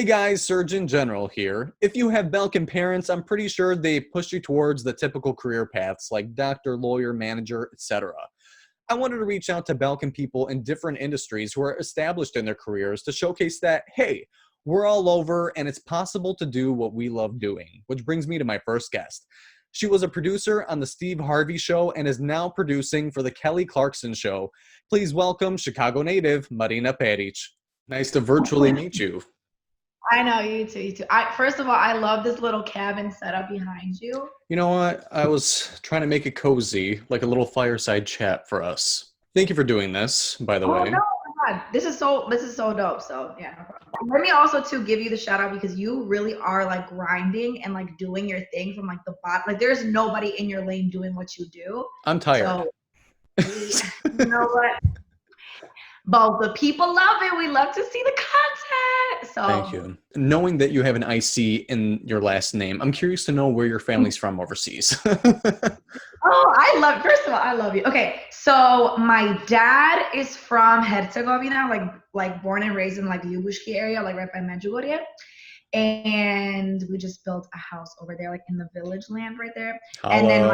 Hey guys, Surgeon General here. If you have Balkan parents, I'm pretty sure they push you towards the typical career paths like doctor, lawyer, manager, etc. I wanted to reach out to Balkan people in different industries who are established in their careers to showcase that, hey, we're all over and it's possible to do what we love doing. Which brings me to my first guest. She was a producer on the Steve Harvey Show and is now producing for the Kelly Clarkson Show. Please welcome Chicago native Marina Peric. Nice to virtually meet you. I know, you too, you too. First of all, I love this little cabin setup behind you. You know what? I was trying to make it cozy, like a little fireside chat for us. Thank you for doing this, by the way. No, oh my God. This is so dope. So yeah, no problem. Let me also too give you the shout out because you really are like grinding and like doing your thing from like the bottom. Like there's nobody in your lane doing what you do. I'm tired. So you know what? But the people love it. We love to see the content. So thank you. Knowing that you have an IC in your last name, I'm curious to know where your family's from overseas. First of all, I love you. Okay, so my dad is from Herzegovina, like born and raised in like Ljubuški area, like right by Medjugorje. And we just built a house over there, like in the village land right there. Hello. And then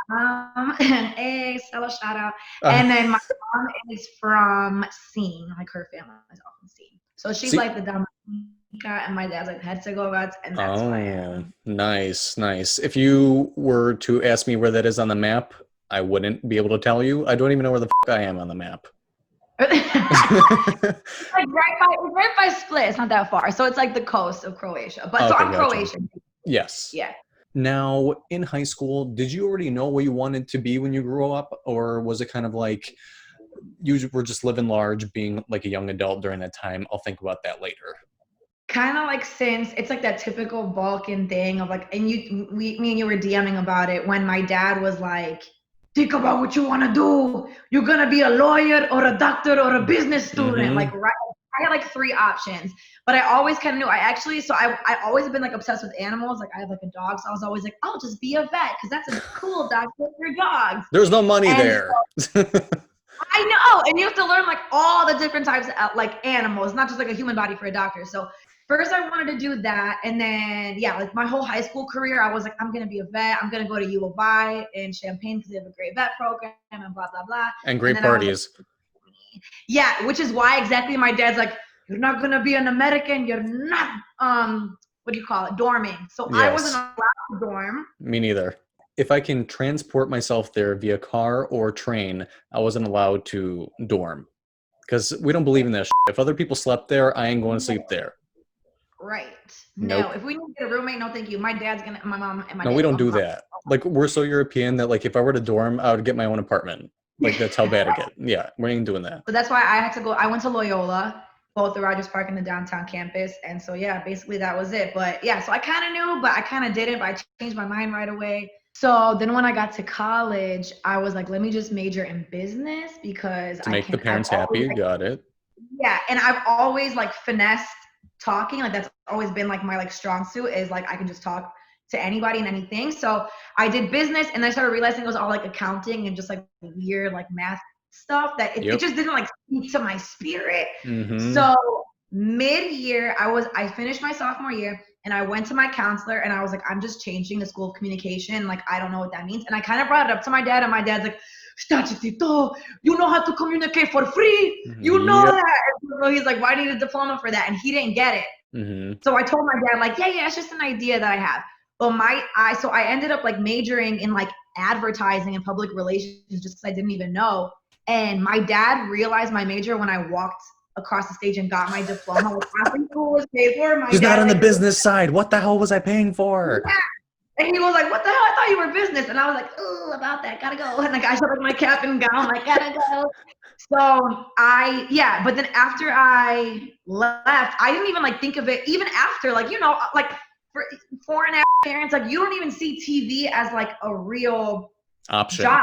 my mom, hey, Stella, shout out. And then my mom is from Sin, like her family is all from Sin. So she's like the Dominica, and my dad's like Herzegovina, and that's why I am. Nice. If you were to ask me where that is on the map, I wouldn't be able to tell you. I don't even know where the I am on the map. It's right by Split. It's not that far, so it's like the coast of Croatia. But okay, so I'm gotcha. Croatian. Yes. Yeah. Now, in high school, did you already know what you wanted to be when you grew up, or was it kind of like you were just living large, being like a young adult during that time? I'll think about that later. Kind of like since it's like that typical Balkan thing of like, and me and you were DMing about it when my dad was like, think about what you want to do. You're going to be a lawyer or a doctor or a business student. Mm-hmm. Like, right. I had like 3 options, but I always kind of knew I always have been like obsessed with animals. Like I have like a dog. So I was always like, I'll just be a vet. Cause that's a cool doctor for dogs. There's no money there. So, I know. And you have to learn like all the different types of like animals, not just like a human body for a doctor. So first I wanted to do that. And then, yeah, like my whole high school career, I was like, I'm going to be a vet. I'm going to go to U of I in Champaign because they have a great vet program and blah, blah, blah. And great parties. Yeah, which is why exactly my dad's like, you're not going to be an American. You're not, what do you call it? Dorming. So yes. I wasn't allowed to dorm. Me neither. If I can transport myself there via car or train, I wasn't allowed to dorm because we don't believe in that shit. If other people slept there, I ain't going to sleep there. Right. No, if we need to get a roommate, no thank you. My mom and my dad. No, we don't do that. Like we're so European that like if I were to dorm, I would get my own apartment. Like that's how bad it gets. Yeah, we ain't doing that. So that's why I had to go. I went to Loyola, both the Rogers Park and the downtown campus. And so yeah, basically that was it. But yeah, so I kind of knew, but I kind of didn't, but I changed my mind right away. So then when I got to college, I was like, let me just major in business because to make the parents happy. Got it. Yeah. And I've always like finessed talking. Like that's always been like my like strong suit is like I can just talk to anybody and anything. So I did business and I started realizing it was all like accounting and just like weird like math stuff that it just didn't like speak to my spirit. Mm-hmm. So mid-year I finished my sophomore year and I went to my counselor and I was like, I'm just changing the school of communication. Like, I don't know what that means. And I kind of brought it up to my dad and my dad's like, you know how to communicate for free. You know that. And so he's like, why do you need a diploma for that? And he didn't get it. Mm-hmm. So I told my dad like, yeah, it's just an idea that I have. But so I ended up like majoring in like advertising and public relations just because I didn't even know. And my dad realized my major when I walked across the stage and got my diploma. Like after school was paid for. He's not on the business side. What the hell was I paying for? Yeah. And he was like, what the hell? I thought you were business. And I was like, oh, about that. Gotta go. And like I showed like my cap and gown, like, gotta go. So but then after I left, I didn't even like think of it even after, like, you know, like for foreign parents, like you don't even see TV as like a real option. Job.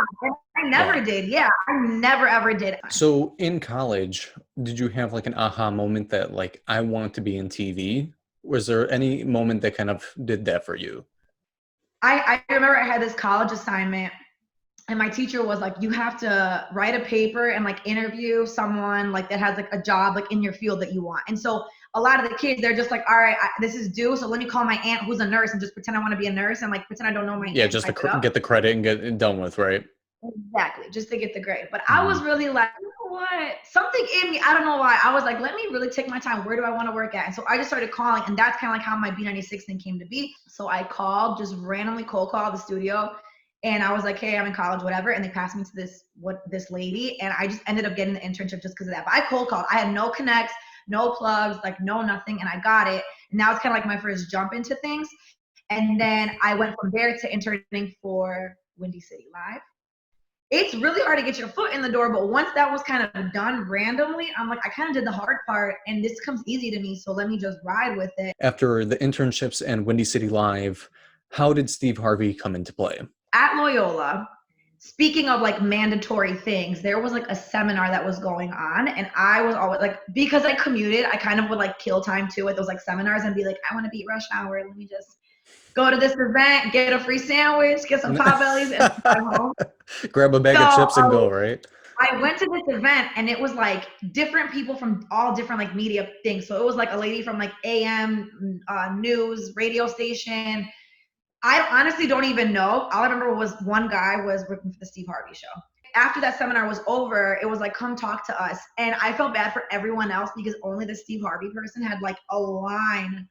I never did. Yeah, I never ever did. So in college, did you have like an aha moment that like I wanted to be in TV? Was there any moment that kind of did that for you? I remember I had this college assignment And my teacher was like, you have to write a paper and like interview someone like that has like a job like in your field that you want. And so a lot of the kids, they're just like, all right, this is due, so let me call my aunt who's a nurse and just pretend I want to be a nurse and like pretend I don't know my Yeah, aunt. just to get the credit and get it done with, right? Exactly, just to get the grade. But I was really like, you know what? Something in me, I don't know why. I was like, let me really take my time. Where do I want to work at? And so I just started calling, and that's kind of like how my B96 thing came to be. So I called, just randomly cold called the studio, and I was like, hey, I'm in college, whatever. And they passed me to this lady, and I just ended up getting the internship just because of that. But I cold called. I had no connects, no plugs, like no nothing, and I got it. And now it's kind of like my first jump into things. And then I went from there to interning for Windy City Live. It's really hard to get your foot in the door, but once that was kind of done randomly, I'm like, I kind of did the hard part, and this comes easy to me, so let me just ride with it. After the internships and Windy City Live, how did Steve Harvey come into play? At Loyola, speaking of like mandatory things, there was like a seminar that was going on, and I was always like, because I commuted, I kind of would like kill time too at those like seminars and be like, I want to beat rush hour, let me just go to this event, get a free sandwich, get some Potbellies, and drive home. Grab a bag of chips and go, right? I went to this event, and it was like different people from all different like media things. So it was like a lady from like AM news radio station. I honestly don't even know. All I remember was one guy was working for the Steve Harvey Show. After that seminar was over, it was like, come talk to us. And I felt bad for everyone else because only the Steve Harvey person had like a line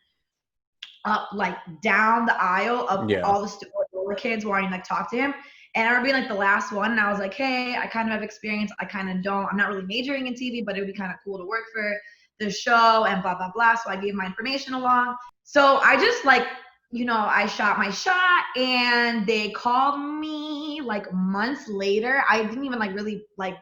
up like down the aisle of all the kids wanting to like talk to him. And I remember being like the last one, and I was like, hey, I kind of have experience, I kind of don't, I'm not really majoring in TV, but it would be kind of cool to work for the show and blah blah blah. So I gave my information along. So I just like, you know, I shot my shot, and they called me like months later. I didn't even like really like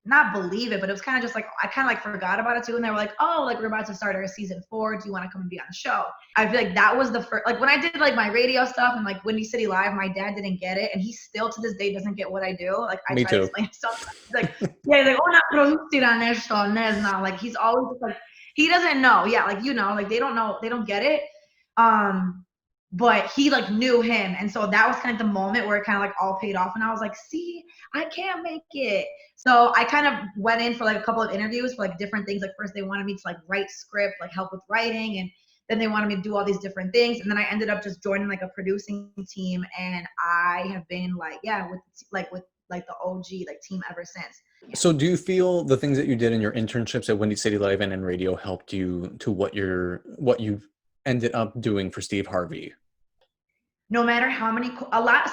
not believe it, but it was kind of just like, I kind of like forgot about it too. And they were like, oh, like we're about to start our season 4. Do you want to come and be on the show? I feel like that was the first, like when I did like my radio stuff and like Windy City Live, my dad didn't get it. And he still to this day doesn't get what I do. Like I try to explain stuff. He's like, yeah, he's like, oh, not producir on esto, no. Like he's always just like, he doesn't know. Yeah, like, you know, like they don't know, they don't get it. But he like knew him. And so that was kind of the moment where it kind of like all paid off. And I was like, see, I can't make it. So I kind of went in for like a couple of interviews for like different things. Like first they wanted me to like write script, like help with writing. And then they wanted me to do all these different things. And then I ended up just joining like a producing team. And I have been like, yeah, with the OG like team ever since. Yeah. So do you feel the things that you did in your internships at Windy City Live and in radio helped you to what you ended up doing for Steve Harvey? No matter how many,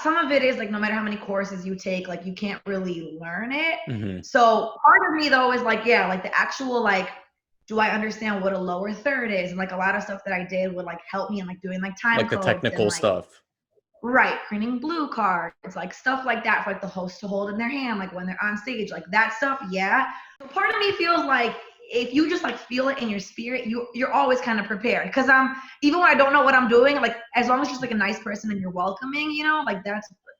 some of it is like, no matter how many courses you take, like you can't really learn it. Mm-hmm. So part of me though is like, yeah, like the actual, like, do I understand what a lower third is? And like a lot of stuff that I did would like help me in like doing like time like the technical and, stuff. Right. Printing blue cards, like stuff like that for like the host to hold in their hand, like when they're on stage, like that stuff. Yeah. Part of me feels like, if you just like feel it in your spirit, you're always kind of prepared. Because even when I don't know what I'm doing, like as long as you're just like a nice person and you're welcoming, you know, like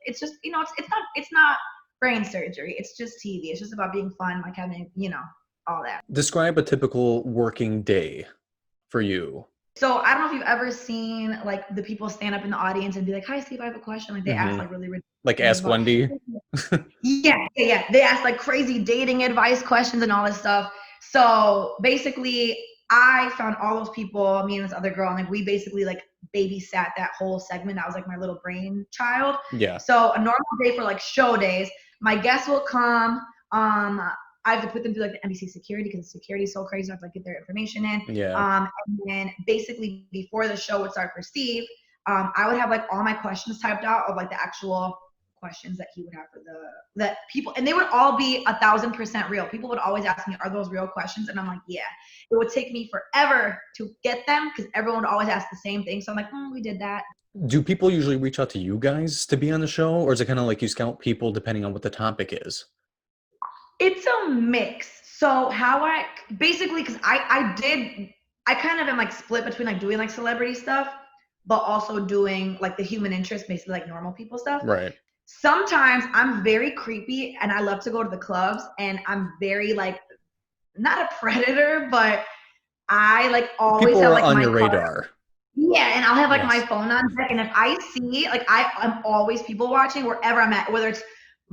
it's just, you know, it's not brain surgery. It's just TV. It's just about being fun, like having, you know, all that. Describe a typical working day for you. So I don't know if you've ever seen like the people stand up in the audience and be like, hi Steve, I have a question. Like they ask like really like Ask Wendy. yeah. They ask like crazy dating advice questions and all this stuff. So basically I found all those people, me and this other girl, and like we basically like babysat that whole segment. That was like my little brainchild. Yeah. So a normal day for like show days, my guests will come. I have to put them through like the NBC security because security is so crazy. I have to like get their information in. Yeah. And then basically before the show would start for Steve, I would have like all my questions typed out of like the actual questions that he would have for that people, and they would all be 1,000% real. People would always ask me, are those real questions? And I'm like, yeah. It would take me forever to get them because everyone would always ask the same thing. So I'm like, we did that. Do people usually reach out to you guys to be on the show, or is it kind of like you scout people depending on what the topic is? It's a mix. So how I basically, because I kind of am like split between like doing like celebrity stuff, but also doing like the human interest, basically like normal people stuff. Right. Sometimes I'm very creepy and I love to go to the clubs, and I'm very like, not a predator, but I like always people have are like on my your card. radar. Yeah, and I'll have like my phone on deck, and if I see like I'm always people watching wherever I'm at, whether it's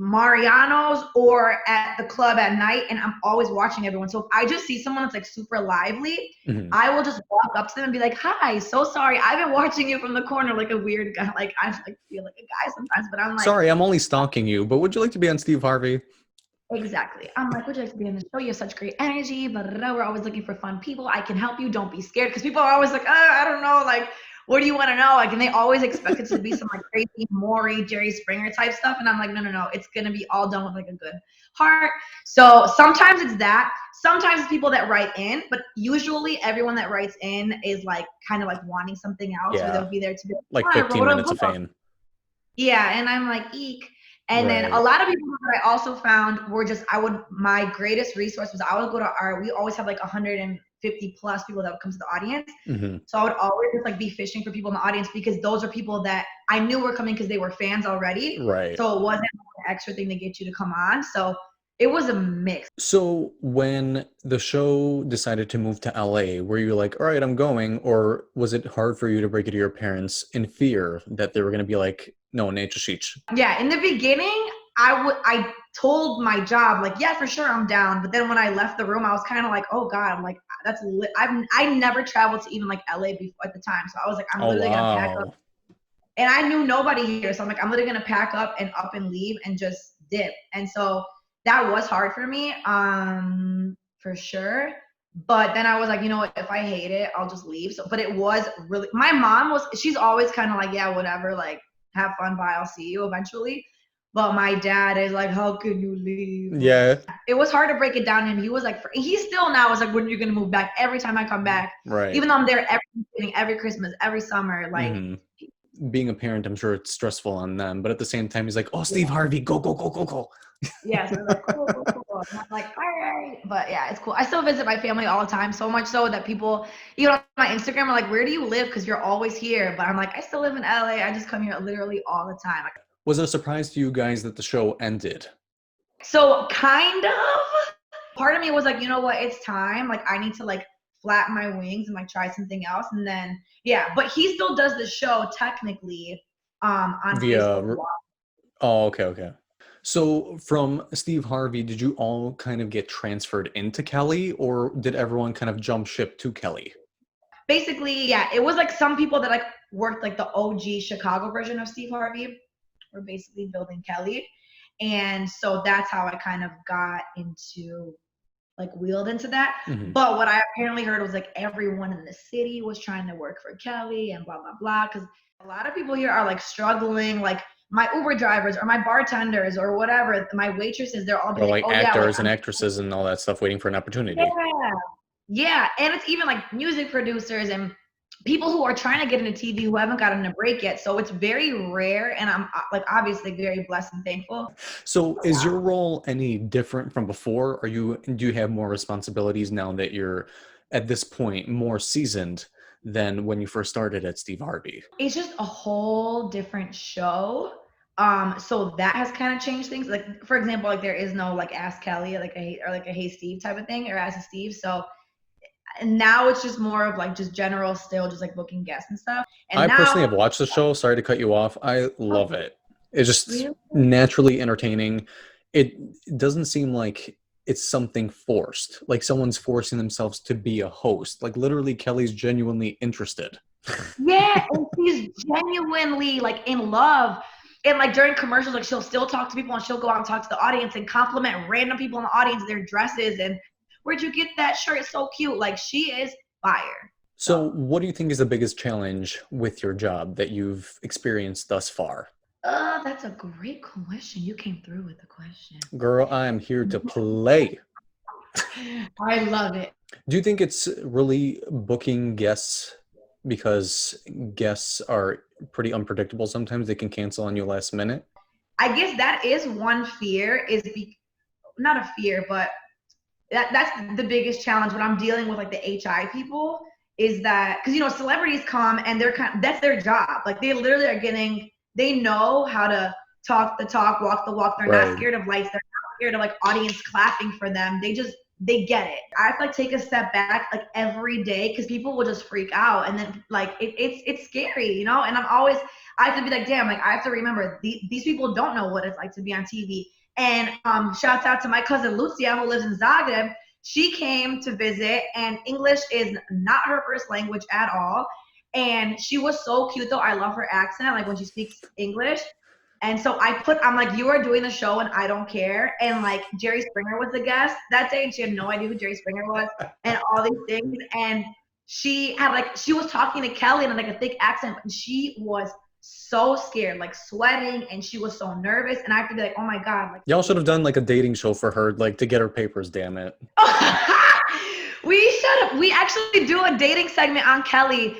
Mariano's or at the club at night, and I'm always watching everyone. So if I just see someone that's like super lively, I will just walk up to them and be like, "Hi, so sorry, I've been watching you from the corner like a weird guy." Like I like feel like a guy sometimes, but I'm like, sorry, I'm only stalking you, but would you like to be on Steve Harvey? exactly. I'm like, would you like to be on the show? You have such great energy, blah, blah, blah. We're always looking for fun people. I can help you. Don't be scared. Because people are always like, I don't know. Like, what do you want to know? Like, and they always expect it to be some like crazy Maury, Jerry Springer type stuff. And I'm like, no. It's going to be all done with like a good heart. So sometimes it's that. Sometimes it's people that write in. But usually everyone that writes in is like kind of like wanting something else. Yeah. Or they'll be there to be like oh, 15 minutes of fame. Yeah, and I'm like, eek. And then a lot of people that I also found were just, my greatest resource was I would go to we always have like 150 plus people that would come to the audience. So I would always just like be fishing for people in the audience because those are people that I knew were coming because they were fans already. Right. So it wasn't an extra thing to get you to come on. So it was a mix. So when the show decided to move to LA, were you like, all right, I'm going? Or was it hard for you to break it to your parents in fear that they were going to be like, no, nature sheets? Yeah, in the beginning, I told my job, like, yeah, for sure, I'm down. But then when I left the room, I was kind of like, oh God, I'm like, that's I never traveled to even like LA before at the time. So I was like, I'm literally gonna pack up. And I knew nobody here. So I'm like, I'm literally gonna pack up and leave and just dip. And so that was hard for me, for sure. But then I was like, you know what, if I hate it, I'll just leave. So, but it was really, my mom she's always kind of like, yeah, whatever, like, have fun, bye, I'll see you eventually. But my dad is like, how can you leave? Yeah. It was hard to break it down to him. He was like, he still now is like, when are you going to move back? Every time I come back. Right. Even though I'm there every Christmas, every summer. Like, being a parent, I'm sure it's stressful on them. But at the same time, he's like, oh, Steve Harvey, go. Yeah, so like, cool. And I'm like, all right. But yeah, it's cool. I still visit my family all the time, so much so that people, on my Instagram are like, where do you live? Because you're always here. But I'm like, I still live in LA. I just come here literally all the time. Was it a surprise to you guys that the show ended? So kind of. Part of me was like, you know what? It's time. Like, I need to like flatten my wings and like try something else. And then, yeah. But he still does the show technically on Facebook. Oh, okay. So from Steve Harvey, did you all kind of get transferred into Kelly, or did everyone kind of jump ship to Kelly? Basically, yeah, it was like some people that like worked like the OG Chicago version of Steve Harvey were basically building Kelly. And so that's how I kind of got into like wheeled into that. But what I apparently heard was like everyone in the city was trying to work for Kelly and blah, blah, blah. Because a lot of people here are like struggling, like my Uber drivers or my bartenders or whatever, my waitresses, they're all like actors and actresses and all that stuff waiting for an opportunity. Yeah. And it's even like music producers and people who are trying to get into TV who haven't gotten a break yet. So it's very rare. And I'm like obviously very blessed and thankful. So is your role any different from before? Do you have more responsibilities now that you're at this point more seasoned than when you first started at Steve Harvey? It's just a whole different show. So that has kind of changed things. Like for example, like there is no like Ask Kelly, like a Hey Steve type of thing, or Ask Steve. So and now it's just more of like just general still just like booking guests and stuff. And I personally have watched the show. Sorry to cut you off. I love it. It's just naturally entertaining. It doesn't seem like it's something forced, like someone's forcing themselves to be a host. Like literally Kelly's genuinely interested. Yeah, and she's genuinely like in love. And like during commercials, like she'll still talk to people and she'll go out and talk to the audience and compliment random people in the audience, their dresses and where'd you get that shirt? It's so cute. Like she is fire. So what do you think is the biggest challenge with your job that you've experienced thus far? That's a great question. You came through with the question. Girl, I am here to play. I love it. Do you think it's really booking guests, because guests are pretty unpredictable sometimes? They can cancel on you last minute. I guess that is one fear, not a fear, but that's the biggest challenge when I'm dealing with like the HI people is that, because celebrities come and that's their job. Like they literally are they know how to talk the talk, walk the walk. They're not scared of lights. They're not scared of like audience clapping for them. They just they get it. I have to like take a step back like every day because people will just freak out, and then like it's scary, you know. And I have to be like, damn, like I have to remember these people don't know what it's like to be on TV. And shouts out to my cousin Lucia who lives in Zagreb. She came to visit, and English is not her first language at all. And she was so cute though. I love her accent, like when she speaks English. And so I'm like, you are doing the show and I don't care. And like Jerry Springer was the guest that day and she had no idea who Jerry Springer was and all these things. And she was talking to Kelly in like a thick accent, and she was so scared, like sweating, and she was so nervous. And I have to be like, oh my God. Like, y'all should have done like a dating show for her, like to get her papers, damn it. We should have. We actually do a dating segment on Kelly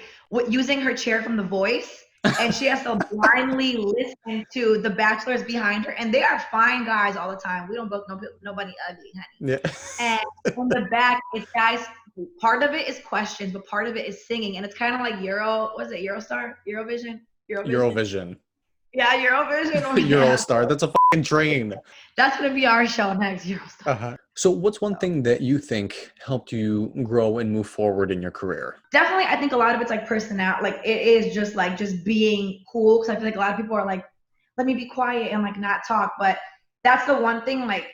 using her chair from The Voice. And she has to blindly listen to the bachelors behind her, and they are fine guys all the time. We don't book nobody ugly, honey. Yeah. And in the back, it's guys. Part of it is questions, but part of it is singing, and it's kind of like Eurostar, Eurovision. Yeah, Eurovision. Eurostar. That's a fucking train. That's gonna be our show next, Eurostar. Uh-huh. So what's one thing that you think helped you grow and move forward in your career? Definitely, I think a lot of it's like personality. Like it is just being cool. Because I feel like a lot of people are like, let me be quiet and like not talk. But that's the one thing, like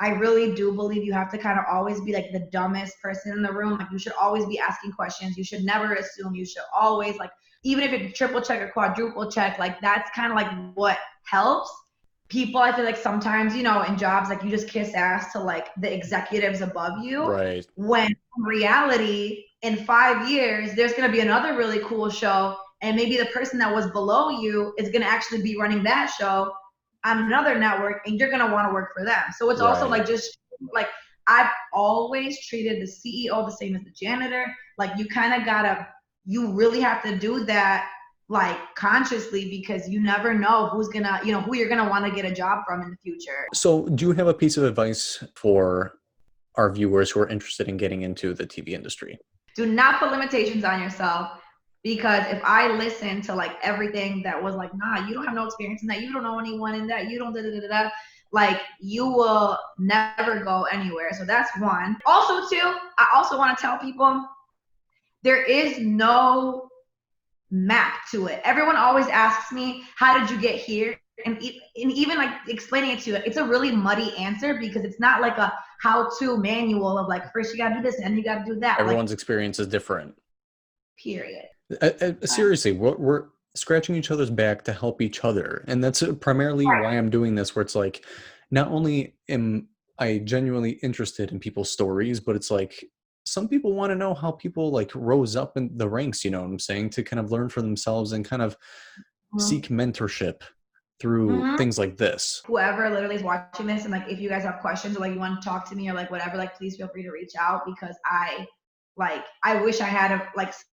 I really do believe you have to kind of always be like the dumbest person in the room. Like you should always be asking questions. You should never assume. You should always like, even if it's triple check or quadruple check, like that's kind of like what helps. People, I feel like sometimes, you know, in jobs, like you just kiss ass to like the executives above you. Right. When in reality, in 5 years, there's going to be another really cool show. And maybe the person that was below you is going to actually be running that show on another network, and you're going to want to work for them. So it's also like just like I've always treated the CEO the same as the janitor. Like you really have to do that like consciously, because you never know who you're gonna want to get a job from in the future. So do you have a piece of advice for our viewers who are interested in getting into the TV industry? Do not put limitations on yourself, because if I listen to like everything that was like, nah, you don't have no experience in that, you don't know anyone in that, you don't like you will never go anywhere. So that's one. Also too, I also want to tell people there is no map to it. Everyone always asks me, how did you get here? And even like explaining it to you, it's a really muddy answer, because it's not like a how-to manual of like, first you gotta do this and you gotta do that. Everyone's experience is different. Period. Seriously, we're scratching each other's back to help each other. And that's primarily why I'm doing this, where it's like, not only am I genuinely interested in people's stories, but it's like, some people want to know how people like rose up in the ranks, you know what I'm saying, to kind of learn for themselves and kind of seek mentorship through things like this. Whoever literally is watching this, and like if you guys have questions or like you want to talk to me or like whatever, like please feel free to reach out, because I wish I had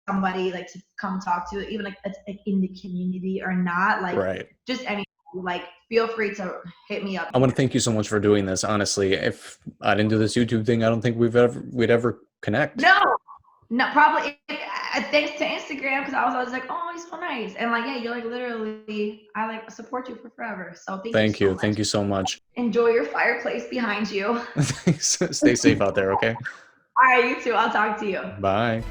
somebody like to come talk to, even like it's like in the community or not, like just any, like feel free to hit me up. I want to thank you so much for doing this. Honestly, if I didn't do this YouTube thing, I don't think we'd ever connect. No, probably thanks to Instagram, because I was always like, oh, he's so nice, and like, yeah, you're like literally, I like support you for forever. So thank you. Thank you so much. Enjoy your fireplace behind you. Stay safe out there, okay? All right, you too. I'll talk to you. Bye.